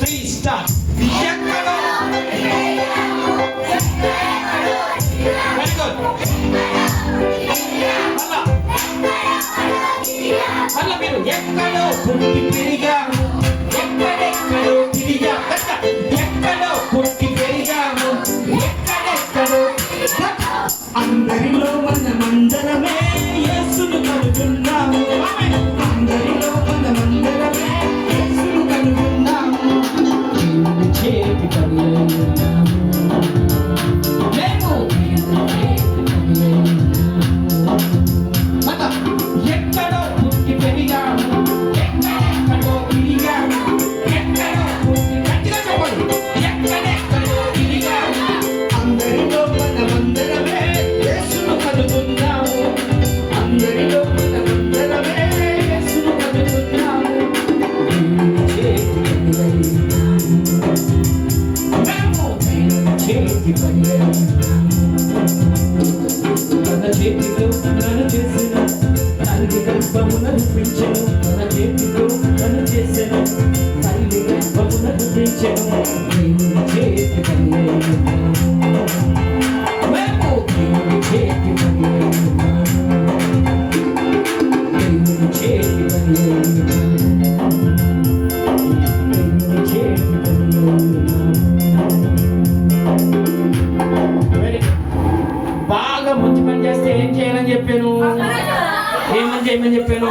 3 start. ఎక్కడో very good. మళ్ళా మీరు ఎక్కడో పుట్టి పెరిగాము, ఎక్కడెక్కడో తిరిగాము, ఎక్కడో పుట్టి పెరిగాము, ఎక్కడెక్కడో అందరిలో మనమందరమే యేసును కనుగొన్నాము. అందరిలో మనమందరమే యేసును కనుగొన్నాము. దేవుని చేతి పని అయి ఉన్నాము. మేము దేవుని చేతి పని అయి ఉన్నాము. మనం ఎక్కడో పుట్టి పెరిగాము, ఎక్కడెక్కడో తిరిగాము, ఎక్కడో పుట్టి గట్టిగా చెప్పండి, ఎక్కడెక్కడో తిరిగాము. అందరిలో మనమందరమే యేసును కనుగొన్నాము. అందరిలో మనమందరమే యేసును కనుగొన్నాము. దేవుని చేతి పని అయి ఉన్నాము. మేము దేవుని చేతి పని అయి ఉన్నాము. తన చేతితో నన్ను చేసిన, తల్లి గర్భమున రూపించెను. తన చేతితో నన్ను చేసిన, తల్లి గర్భమున రూపించెను. దేవుని చేతి పని అయి ఉన్నాము. మేము దేవుని చేతి పని అయి ఉన్నాము. దేవుని చేతి పని అయి ఉన్నాము. దేవుని చేతి పని అయి ఉన్నాము. బాగా మంచి పని చేస్తే ఏం చేయాలని చెప్పాను? ఏమని చేయమని చెప్పాను?